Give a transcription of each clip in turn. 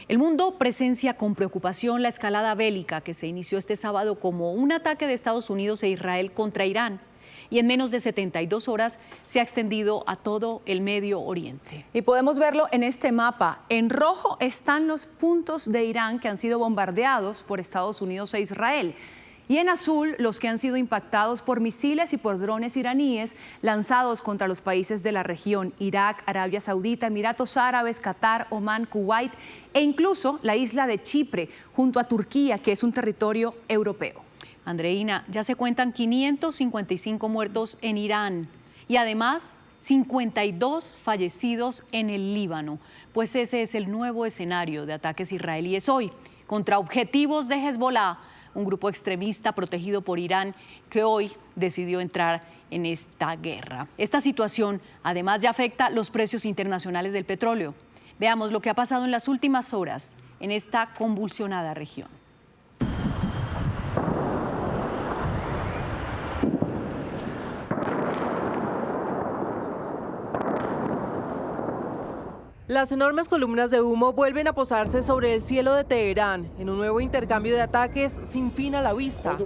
El mundo presencia con preocupación la escalada bélica que se inició este sábado como un ataque de Estados Unidos e Israel contra Irán y en menos de 72 horas se ha extendido a todo el Medio Oriente. Y podemos verlo en este mapa. En rojo están los puntos de Irán que han sido bombardeados por Estados Unidos e Israel. Y en azul, los que han sido impactados por misiles y por drones iraníes lanzados contra los países de la región: Irak, Arabia Saudita, Emiratos Árabes, Qatar, Omán, Kuwait e incluso la isla de Chipre, junto a Turquía, que es un territorio europeo. Andreina, ya se cuentan 555 muertos en Irán y además 52 fallecidos en el Líbano, pues ese es el nuevo escenario de ataques israelíes hoy contra objetivos de Hezbollah, un grupo extremista protegido por Irán que hoy decidió entrar en esta guerra. Esta situación además ya afecta los precios internacionales del petróleo. Veamos lo que ha pasado en las últimas horas en esta convulsionada región. Las enormes columnas de humo vuelven a posarse sobre el cielo de Teherán en un nuevo intercambio de ataques sin fin a la vista.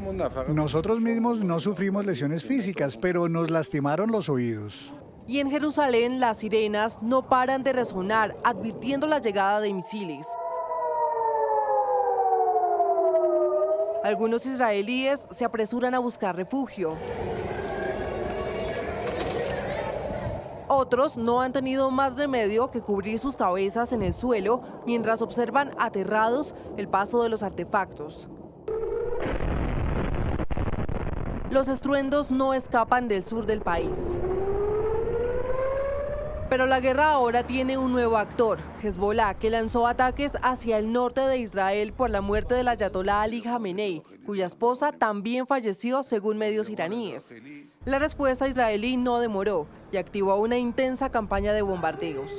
Nosotros mismos no sufrimos lesiones físicas, pero nos lastimaron los oídos. Y en Jerusalén las sirenas no paran de resonar, advirtiendo la llegada de misiles. Algunos israelíes se apresuran a buscar refugio. Otros no han tenido más remedio que cubrir sus cabezas en el suelo mientras observan aterrados el paso de los artefactos. Los estruendos no escapan del sur del país. Pero la guerra ahora tiene un nuevo actor, Hezbollah, que lanzó ataques hacia el norte de Israel por la muerte del ayatolá Ali Khamenei, cuya esposa también falleció según medios iraníes. La respuesta israelí no demoró y activó una intensa campaña de bombardeos.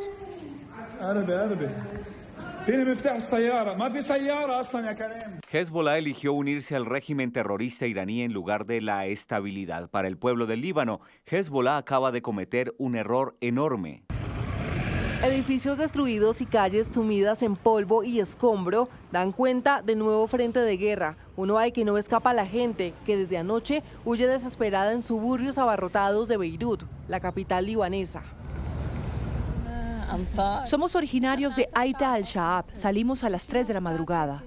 Hezbollah eligió unirse al régimen terrorista iraní en lugar de la estabilidad para el pueblo del Líbano. Hezbollah acaba de cometer un error enorme. Edificios destruidos y calles sumidas en polvo y escombro dan cuenta de nuevo frente de guerra, uno al que no escapa la gente, que desde anoche huye desesperada en suburbios abarrotados de Beirut, la capital libanesa. Somos originarios de Aita al-Shaab. Salimos a las 3 de la madrugada.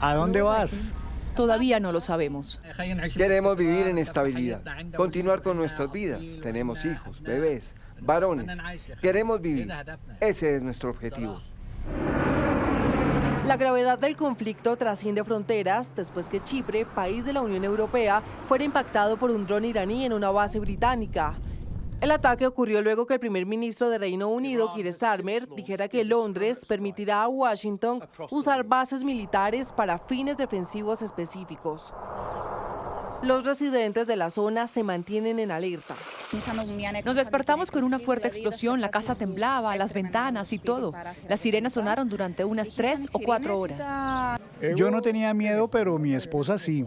¿A dónde vas? Todavía no lo sabemos. Queremos vivir en estabilidad, continuar con nuestras vidas. Tenemos hijos, bebés, varones. Queremos vivir. Ese es nuestro objetivo. La gravedad del conflicto trasciende fronteras después que Chipre, país de la Unión Europea, fuera impactado por un dron iraní en una base británica. El ataque ocurrió luego que el primer ministro de Reino Unido, Keir Starmer, dijera que Londres permitirá a Washington usar bases militares para fines defensivos específicos. Los residentes de la zona se mantienen en alerta. Nos despertamos con una fuerte explosión, la casa temblaba, las ventanas y todo. Las sirenas sonaron durante unas 3 o 4 horas. Yo no tenía miedo, pero mi esposa sí.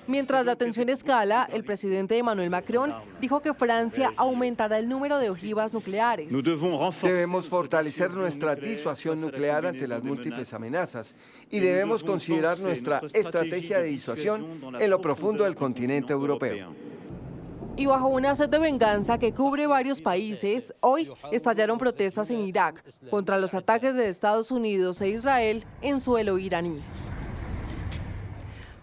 Mientras la tensión escala, el presidente Emmanuel Macron dijo que Francia aumentará el número de ojivas nucleares. Debemos fortalecer nuestra disuasión nuclear ante las múltiples amenazas y debemos considerar nuestra estrategia de disuasión en lo profundo del continente europeo. Y bajo una sed de venganza que cubre varios países, hoy estallaron protestas en Irak contra los ataques de Estados Unidos e Israel en suelo iraní.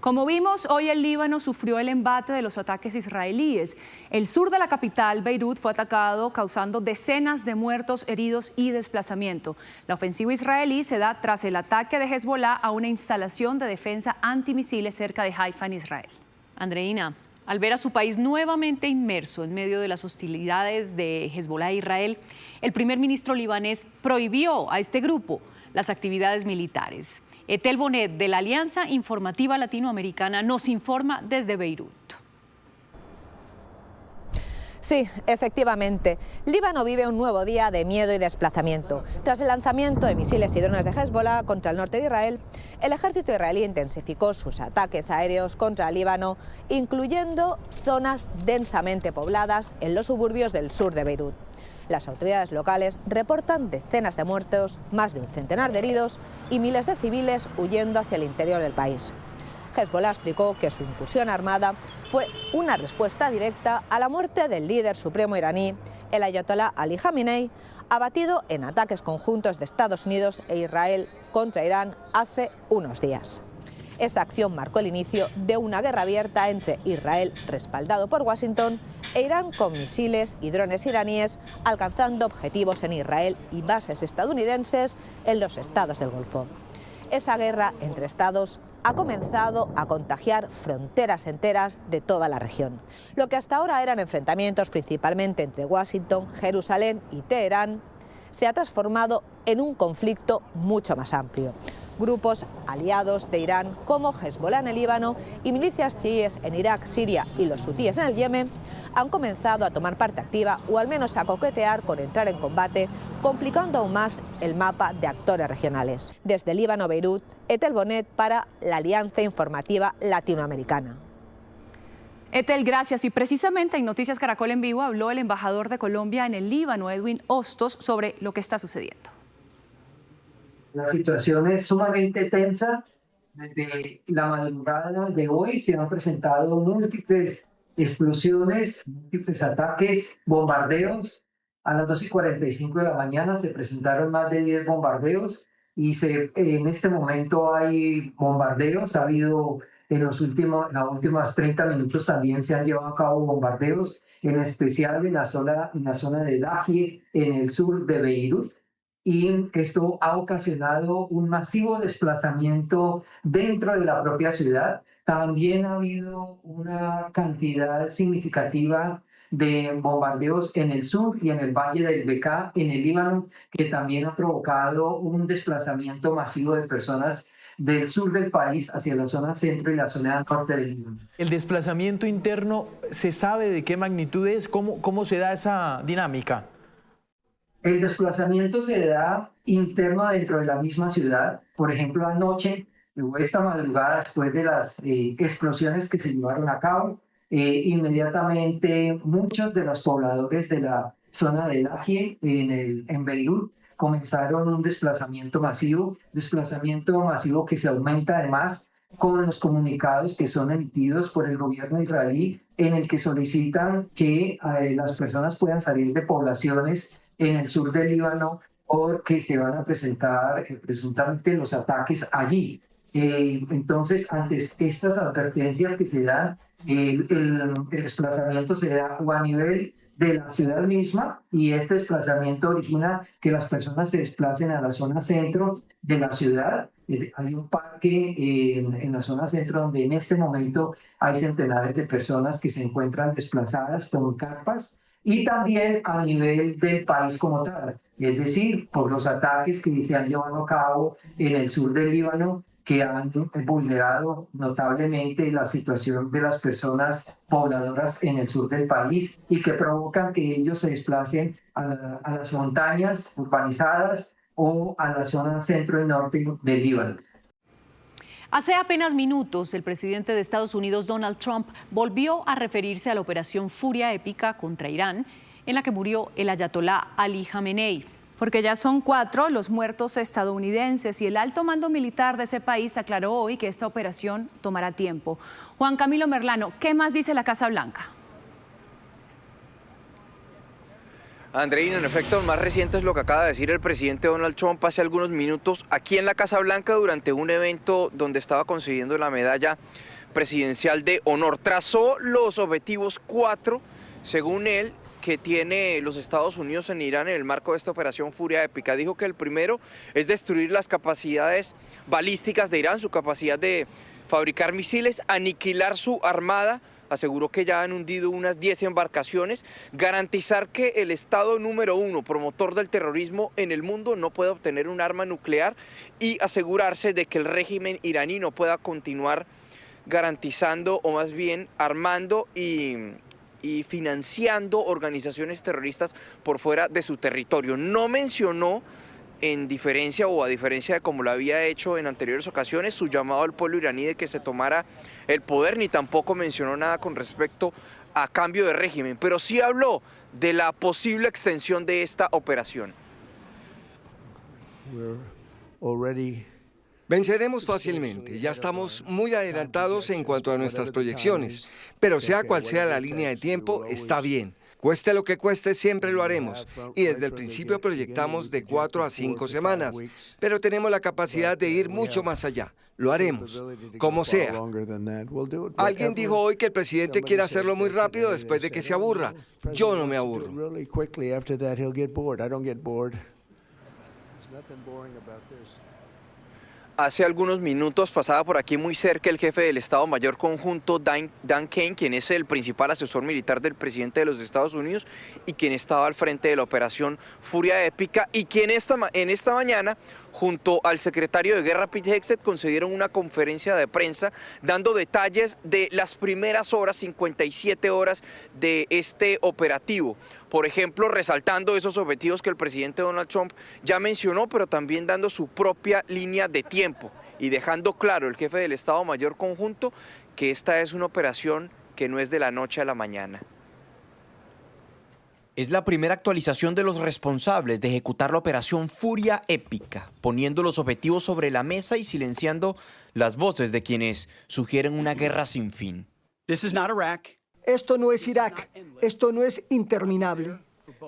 Como vimos, hoy el Líbano sufrió el embate de los ataques israelíes. El sur de la capital, Beirut, fue atacado, causando decenas de muertos, heridos y desplazamiento. La ofensiva israelí se da tras el ataque de Hezbollah a una instalación de defensa antimisiles cerca de Haifa, en Israel. Andreina, al ver a su país nuevamente inmerso en medio de las hostilidades de Hezbollah e Israel, el primer ministro libanés prohibió a este grupo las actividades militares. Etel Bonet, de la Alianza Informativa Latinoamericana, nos informa desde Beirut. Sí, efectivamente. Líbano vive un nuevo día de miedo y desplazamiento. Tras el lanzamiento de misiles y drones de Hezbollah contra el norte de Israel, el ejército israelí intensificó sus ataques aéreos contra el Líbano, incluyendo zonas densamente pobladas en los suburbios del sur de Beirut. Las autoridades locales reportan decenas de muertos, más de un centenar de heridos y miles de civiles huyendo hacia el interior del país. Hezbollah explicó que su incursión armada fue una respuesta directa a la muerte del líder supremo iraní, el ayatolá Ali Khamenei, abatido en ataques conjuntos de Estados Unidos e Israel contra Irán hace unos días. Esa acción marcó el inicio de una guerra abierta entre Israel, respaldado por Washington, e Irán con misiles y drones iraníes, alcanzando objetivos en Israel y bases estadounidenses en los estados del Golfo. Esa guerra entre estados ha comenzado a contagiar fronteras enteras de toda la región. Lo que hasta ahora eran enfrentamientos principalmente entre Washington, Jerusalén y Teherán, se ha transformado en un conflicto mucho más amplio. Grupos aliados de Irán como Hezbollah en el Líbano y milicias chiíes en Irak, Siria y los hutíes en el Yemen han comenzado a tomar parte activa o al menos a coquetear con entrar en combate, complicando aún más el mapa de actores regionales. Desde Líbano, Beirut, Etel Bonet para la Alianza Informativa Latinoamericana. Etel, gracias. Y precisamente en Noticias Caracol en Vivo habló el embajador de Colombia en el Líbano, Edwin Hostos, sobre lo que está sucediendo. La situación es sumamente tensa. Desde la madrugada de hoy se han presentado múltiples explosiones, múltiples ataques, bombardeos. A las 2:45 de la mañana se presentaron más de 10 bombardeos y en este momento hay bombardeos. Ha habido en los últimos 30 minutos también se han llevado a cabo bombardeos, en especial en la zona de Dahi, en el sur de Beirut. Y esto ha ocasionado un masivo desplazamiento dentro de la propia ciudad. También ha habido una cantidad significativa de bombardeos en el sur y en el valle del Bekaa, en el Líbano, que también ha provocado un desplazamiento masivo de personas del sur del país hacia la zona centro y la zona norte del Líbano. ¿El desplazamiento interno se sabe de qué magnitud es? ¿Cómo se da esa dinámica? El desplazamiento se da interno dentro de la misma ciudad. Por ejemplo, anoche, esta madrugada, después de las explosiones que se llevaron a cabo, inmediatamente muchos de los pobladores de la zona de Dahi, en Beirut, comenzaron un desplazamiento masivo que se aumenta además con los comunicados que son emitidos por el gobierno israelí, en el que solicitan que las personas puedan salir de poblaciones en el sur del Líbano porque se van a presentar presuntamente los ataques allí. Entonces, ante estas advertencias que se dan, el desplazamiento se da a nivel de la ciudad misma y este desplazamiento origina que las personas se desplacen a la zona centro de la ciudad. Hay un parque en la zona centro donde en este momento hay centenares de personas que se encuentran desplazadas con carpas, y también a nivel del país como tal, es decir, por los ataques que se han llevado a cabo en el sur del Líbano, que han vulnerado notablemente la situación de las personas pobladoras en el sur del país y que provocan que ellos se desplacen a las montañas urbanizadas o a la zona centro y norte del Líbano. Hace apenas minutos, el presidente de Estados Unidos, Donald Trump, volvió a referirse a la operación Furia Épica contra Irán, en la que murió el ayatolá Ali Khamenei. Porque ya son 4 los muertos estadounidenses y el alto mando militar de ese país aclaró hoy que esta operación tomará tiempo. Juan Camilo Merlano, ¿qué más dice la Casa Blanca? Andreina, en efecto, más reciente es lo que acaba de decir el presidente Donald Trump hace algunos minutos aquí en la Casa Blanca durante un evento donde estaba concediendo la medalla presidencial de honor. Trazó los objetivos 4, según él, que tiene los Estados Unidos en Irán en el marco de esta operación Furia Épica. Dijo que el primero es destruir las capacidades balísticas de Irán, su capacidad de fabricar misiles, aniquilar su armada. Aseguró que ya han hundido unas 10 embarcaciones, garantizar que el Estado número 1, promotor del terrorismo en el mundo, no pueda obtener un arma nuclear y asegurarse de que el régimen iraní no pueda continuar garantizando o más bien armando y financiando organizaciones terroristas por fuera de su territorio. No mencionó, en diferencia o a diferencia de como lo había hecho en anteriores ocasiones, su llamado al pueblo iraní de que se tomara el poder, ni tampoco mencionó nada con respecto a cambio de régimen, pero sí habló de la posible extensión de esta operación. Venceremos fácilmente, ya estamos muy adelantados en cuanto a nuestras proyecciones, pero sea cual sea la línea de tiempo, está bien. Cueste lo que cueste, siempre lo haremos. Y desde el principio proyectamos de 4 a 5 semanas, pero tenemos la capacidad de ir mucho más allá. Lo haremos, como sea. Alguien dijo hoy que el presidente quiere hacerlo muy rápido después de que se aburra. Yo no me aburro. Hace algunos minutos pasaba por aquí muy cerca el jefe del Estado Mayor Conjunto, Dan Kane, quien es el principal asesor militar del presidente de los Estados Unidos y quien estaba al frente de la operación Furia Épica, y quien en esta mañana, junto al secretario de Guerra Pete Hegseth, concedieron una conferencia de prensa dando detalles de las primeras horas, 57 horas de este operativo. Por ejemplo, resaltando esos objetivos que el presidente Donald Trump ya mencionó, pero también dando su propia línea de tiempo y dejando claro el jefe del Estado Mayor Conjunto que esta es una operación que no es de la noche a la mañana. Es la primera actualización de los responsables de ejecutar la operación Furia Épica, poniendo los objetivos sobre la mesa y silenciando las voces de quienes sugieren una guerra sin fin. Esto no es Irak, esto no es interminable.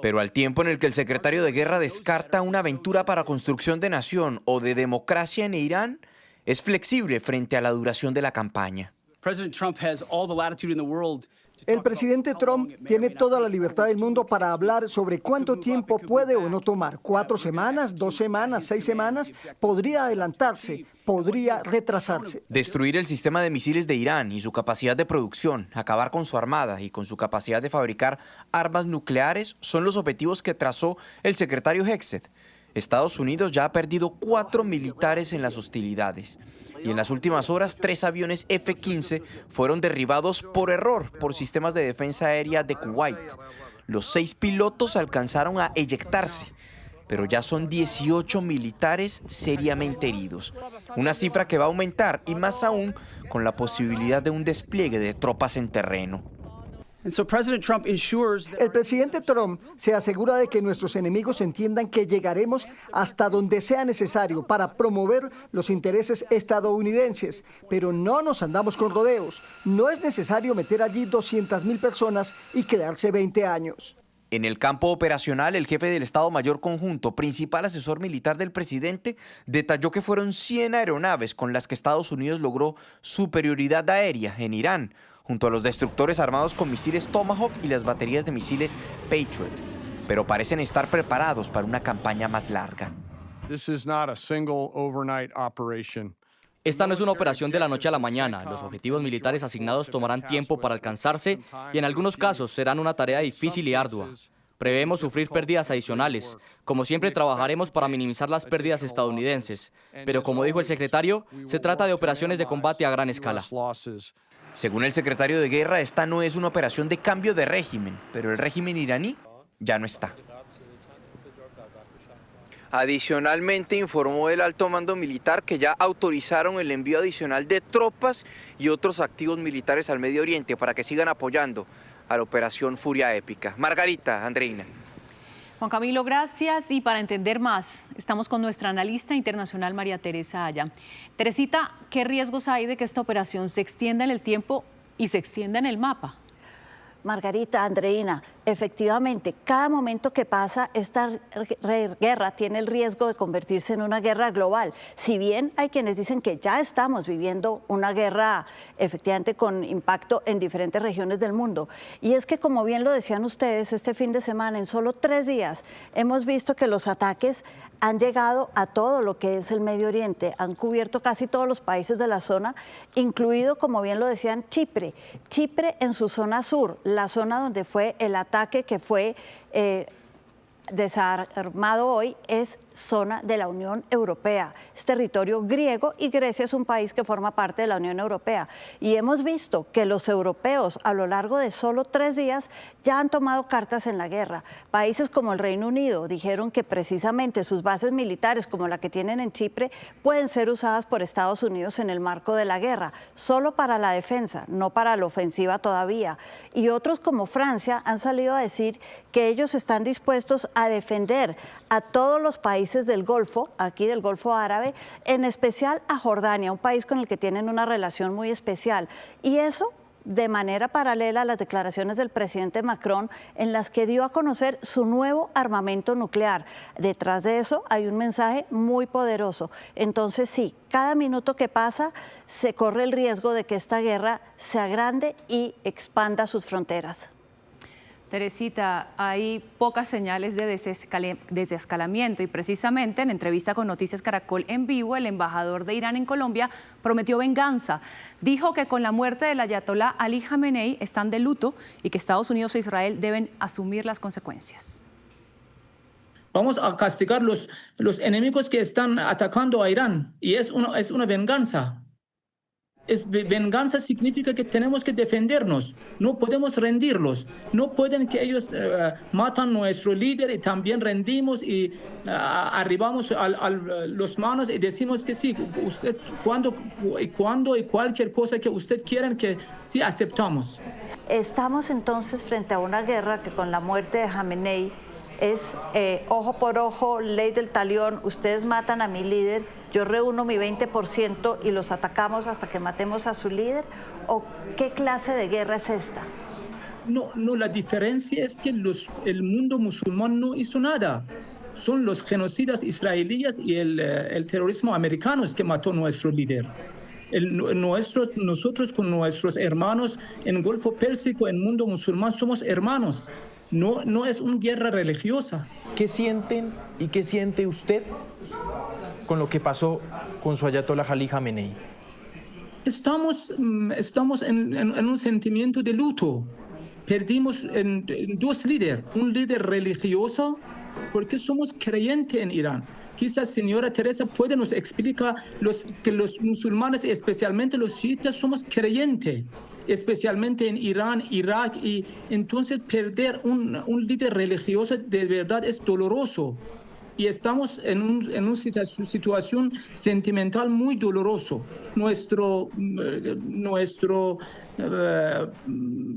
Pero al tiempo en el que el secretario de Guerra descarta una aventura para construcción de nación o de democracia en Irán, es flexible frente a la duración de la campaña. El presidente Trump tiene toda la libertad del mundo para hablar sobre cuánto tiempo puede o no tomar. 4 semanas, 2 semanas, 6 semanas. Podría adelantarse, podría retrasarse. Destruir el sistema de misiles de Irán y su capacidad de producción, acabar con su armada y con su capacidad de fabricar armas nucleares son los objetivos que trazó el secretario Hegseth. Estados Unidos ya ha perdido 4 militares en las hostilidades. Y en las últimas horas, 3 aviones F-15 fueron derribados por error por sistemas de defensa aérea de Kuwait. Los 6 pilotos alcanzaron a eyectarse, pero ya son 18 militares seriamente heridos. Una cifra que va a aumentar, y más aún con la posibilidad de un despliegue de tropas en terreno. El presidente Trump se asegura de que nuestros enemigos entiendan que llegaremos hasta donde sea necesario para promover los intereses estadounidenses, pero no nos andamos con rodeos. No es necesario meter allí 200.000 personas y quedarse 20 años. En el campo operacional, el jefe del Estado Mayor Conjunto, principal asesor militar del presidente, detalló que fueron 100 aeronaves con las que Estados Unidos logró superioridad aérea en Irán, junto a los destructores armados con misiles Tomahawk y las baterías de misiles Patriot, pero parecen estar preparados para una campaña más larga. Esta no es una operación de la noche a la mañana. Los objetivos militares asignados tomarán tiempo para alcanzarse y en algunos casos serán una tarea difícil y ardua. Prevemos sufrir pérdidas adicionales. Como siempre, trabajaremos para minimizar las pérdidas estadounidenses, pero como dijo el secretario, se trata de operaciones de combate a gran escala. Según el secretario de Guerra, esta no es una operación de cambio de régimen, pero el régimen iraní ya no está. Adicionalmente, informó el alto mando militar que ya autorizaron el envío adicional de tropas y otros activos militares al Medio Oriente para que sigan apoyando a la operación Furia Épica. Margarita, Andreina. Juan Camilo, gracias. Y para entender más, estamos con nuestra analista internacional María Teresa Aya. Teresita, ¿qué riesgos hay de que esta operación se extienda en el tiempo y se extienda en el mapa? Margarita, Andreina, efectivamente, cada momento que pasa, esta guerra tiene el riesgo de convertirse en una guerra global. Si bien hay quienes dicen que ya estamos viviendo una guerra efectivamente con impacto en diferentes regiones del mundo. Y es que, como bien lo decían ustedes, este fin de semana, en solo 3 días, hemos visto que los ataques han llegado a todo lo que es el Medio Oriente, han cubierto casi todos los países de la zona, incluido, como bien lo decían, Chipre. Chipre en su zona sur, la zona donde fue el ataque que fue desarmado hoy, es zona de la Unión Europea, es territorio griego y Grecia es un país que forma parte de la Unión Europea. Y hemos visto que los europeos a lo largo de solo 3 días ya han tomado cartas en la guerra. Países como el Reino Unido dijeron que precisamente sus bases militares, como la que tienen en Chipre, pueden ser usadas por Estados Unidos en el marco de la guerra, solo para la defensa, no para la ofensiva todavía. Y otros como Francia han salido a decir que ellos están dispuestos a defender a todos los países del Golfo, aquí del Golfo Árabe, en especial a Jordania, un país con el que tienen una relación muy especial. Y eso de manera paralela a las declaraciones del presidente Macron, en las que dio a conocer su nuevo armamento nuclear. Detrás de eso hay un mensaje muy poderoso. Entonces sí, cada minuto que pasa se corre el riesgo de que esta guerra se agrande y expanda sus fronteras. Teresita, hay pocas señales de desescalamiento y precisamente en entrevista con Noticias Caracol en vivo, el embajador de Irán en Colombia prometió venganza. Dijo que con la muerte del ayatolá Ali Jamenei están de luto y que Estados Unidos e Israel deben asumir las consecuencias. Vamos a castigar los enemigos que están atacando a Irán y es una venganza. Venganza significa que tenemos que defendernos, no podemos rendirlos, no pueden que ellos matan a nuestro líder y también rendimos y arribamos a los manos y decimos que sí, usted cuando y cualquier cosa que usted quiera que sí aceptamos. Estamos entonces frente a una guerra que con la muerte de Jamenei es ojo por ojo, ley del talión, ustedes matan a mi líder, yo reúno mi 20% y los atacamos hasta que matemos a su líder, ¿o qué clase de guerra es esta? No, la diferencia es que el mundo musulmán no hizo nada. Son los genocidas israelíes y el terrorismo americano que mató a nuestro líder. Nosotros con nuestros hermanos en el Golfo Pérsico, en el mundo musulmán, somos hermanos. No es una guerra religiosa. ¿Qué sienten y qué siente usted con lo que pasó con su ayatolá Ali Jamenei? Estamos en un sentimiento de luto. Perdimos dos líderes, un líder religioso, porque somos creyentes en Irán. Quizás señora Teresa puede nos explicar que los musulmanes, especialmente los chiitas, somos creyentes, especialmente en Irán, Irak, y entonces perder un líder religioso de verdad es doloroso. Y estamos en una situación sentimental muy doloroso. Nuestro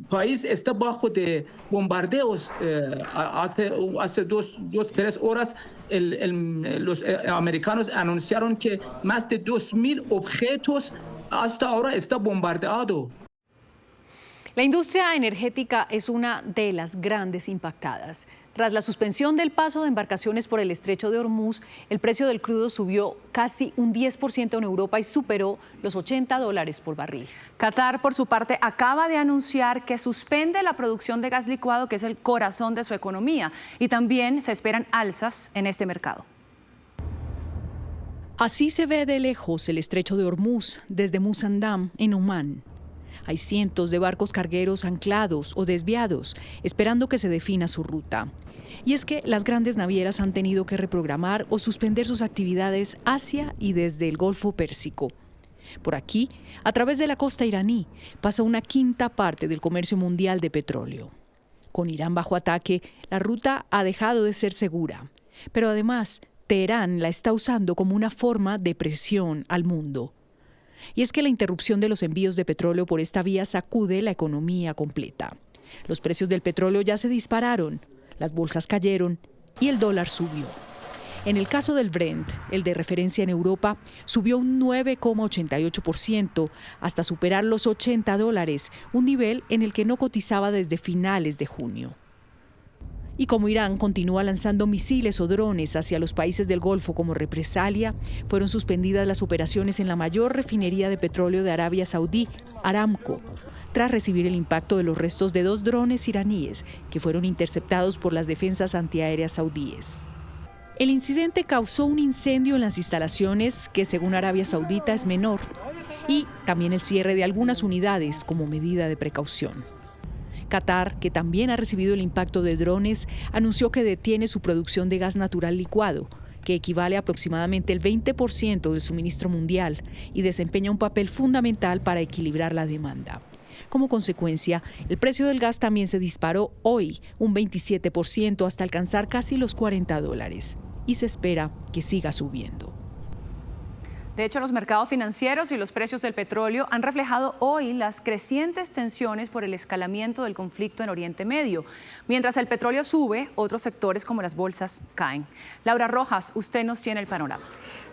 país está bajo de bombardeos. Hace 3 horas los americanos anunciaron que más de 2.000 objetos hasta ahora está bombardeado. La industria energética es una de las grandes impactadas. Tras la suspensión del paso de embarcaciones por el estrecho de Hormuz, el precio del crudo subió casi un 10% en Europa y superó los $80 por barril. Qatar, por su parte, acaba de anunciar que suspende la producción de gas licuado, que es el corazón de su economía, y también se esperan alzas en este mercado. Así se ve de lejos el estrecho de Hormuz desde Musandam, en Omán. Hay cientos de barcos cargueros anclados o desviados, esperando que se defina su ruta. Y es que las grandes navieras han tenido que reprogramar o suspender sus actividades hacia y desde el Golfo Pérsico. Por aquí, a través de la costa iraní, pasa una quinta parte del comercio mundial de petróleo. Con Irán bajo ataque, la ruta ha dejado de ser segura. Pero además, Teherán la está usando como una forma de presión al mundo. Y es que la interrupción de los envíos de petróleo por esta vía sacude la economía completa. Los precios del petróleo ya se dispararon, las bolsas cayeron y el dólar subió. En el caso del Brent, el de referencia en Europa, subió un 9,88% hasta superar los $80, un nivel en el que no cotizaba desde finales de junio. Y como Irán continúa lanzando misiles o drones hacia los países del Golfo como represalia, fueron suspendidas las operaciones en la mayor refinería de petróleo de Arabia Saudí, Aramco, tras recibir el impacto de los restos de 2 drones iraníes que fueron interceptados por las defensas antiaéreas saudíes. El incidente causó un incendio en las instalaciones que, según Arabia Saudita, es menor, y también el cierre de algunas unidades como medida de precaución. Qatar, que también ha recibido el impacto de drones, anunció que detiene su producción de gas natural licuado que equivale a aproximadamente el 20% del suministro mundial y desempeña un papel fundamental para equilibrar la demanda. Como consecuencia, el precio del gas también se disparó hoy un 27% hasta alcanzar casi los $40 y se espera que siga subiendo. De hecho, los mercados financieros y los precios del petróleo han reflejado hoy las crecientes tensiones por el escalamiento del conflicto en Oriente Medio. Mientras el petróleo sube, otros sectores como las bolsas caen. Laura Rojas, usted nos tiene el panorama.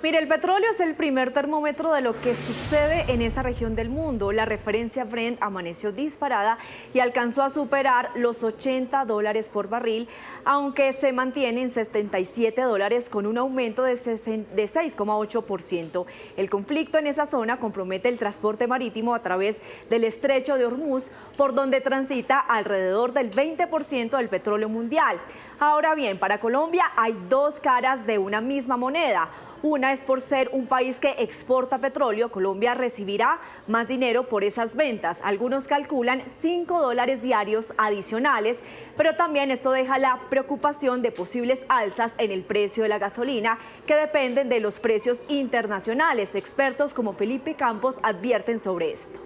Mire, el petróleo es el primer termómetro de lo que sucede en esa región del mundo. La referencia Brent amaneció disparada y alcanzó a superar los $80 por barril, aunque se mantiene en $77 con un aumento de 6,8%. El conflicto en esa zona compromete el transporte marítimo a través del estrecho de Hormuz, por donde transita alrededor del 20% del petróleo mundial. Ahora bien, para Colombia hay dos caras de una misma moneda. Una es por ser un país que exporta petróleo. Colombia recibirá más dinero por esas ventas. Algunos calculan $5 diarios adicionales, pero también esto deja la preocupación de posibles alzas en el precio de la gasolina, que dependen de los precios internacionales. Expertos como Felipe Campos advierten sobre esto.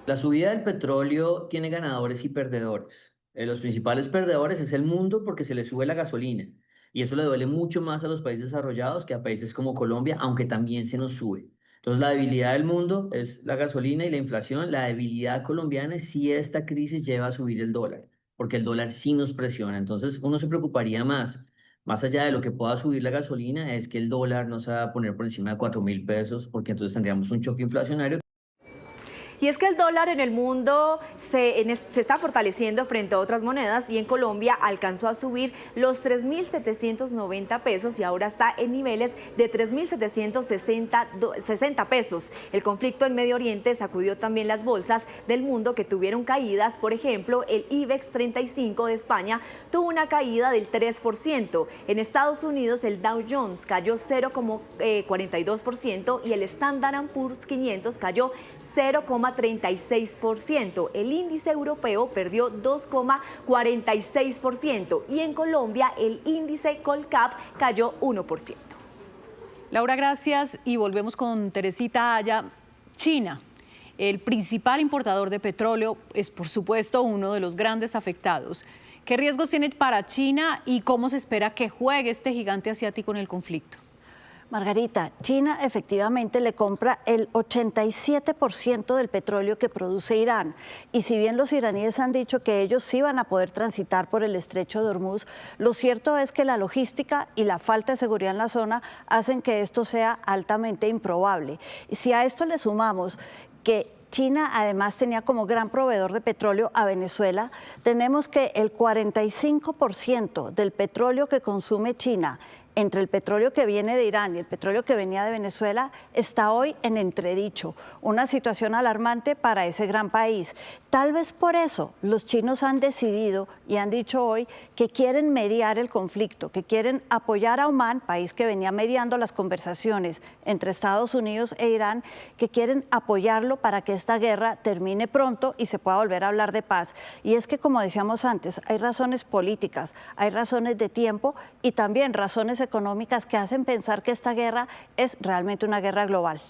La subida del petróleo tiene ganadores y perdedores. Los principales perdedores es el mundo porque se le sube la gasolina. Y eso le duele mucho más a los países desarrollados que a países como Colombia, aunque también se nos sube. Entonces, la debilidad del mundo es la gasolina y la inflación. La debilidad colombiana es si esta crisis lleva a subir el dólar, porque el dólar sí nos presiona. Entonces, uno se preocuparía más allá de lo que pueda subir la gasolina, es que el dólar no se va a poner por encima de 4.000 pesos, porque entonces tendríamos un choque inflacionario. Y es que el dólar en el mundo se está fortaleciendo frente a otras monedas y en Colombia alcanzó a subir los 3.790 pesos y ahora está en niveles de 3.760 pesos. El conflicto en Medio Oriente sacudió también las bolsas del mundo que tuvieron caídas. Por ejemplo, el IBEX 35 de España tuvo una caída del 3%. En Estados Unidos el Dow Jones cayó 0,42% y el Standard & Poor's 500 cayó 0,36%. El índice europeo perdió 2,46% y en Colombia el índice Colcap cayó 1%. Laura, gracias y volvemos con Teresita Aya. China, el principal importador de petróleo, es por supuesto uno de los grandes afectados. ¿Qué riesgos tiene para China y cómo se espera que juegue este gigante asiático en el conflicto? Margarita, China efectivamente le compra el 87% del petróleo que produce Irán. Y si bien los iraníes han dicho que ellos sí van a poder transitar por el estrecho de Hormuz, lo cierto es que la logística y la falta de seguridad en la zona hacen que esto sea altamente improbable. Y si a esto le sumamos que China además tenía como gran proveedor de petróleo a Venezuela, tenemos que el 45% del petróleo que consume China, entre el petróleo que viene de Irán y el petróleo que venía de Venezuela, está hoy en entredicho. Una situación alarmante para ese gran país. Tal vez por eso los chinos han decidido y han dicho hoy que quieren mediar el conflicto, que quieren apoyar a Omán, país que venía mediando las conversaciones entre Estados Unidos e Irán, que quieren apoyarlo para que esta guerra termine pronto y se pueda volver a hablar de paz. Y es que, como decíamos antes, hay razones políticas, hay razones de tiempo y también razones económicas que hacen pensar que esta guerra es realmente una guerra global.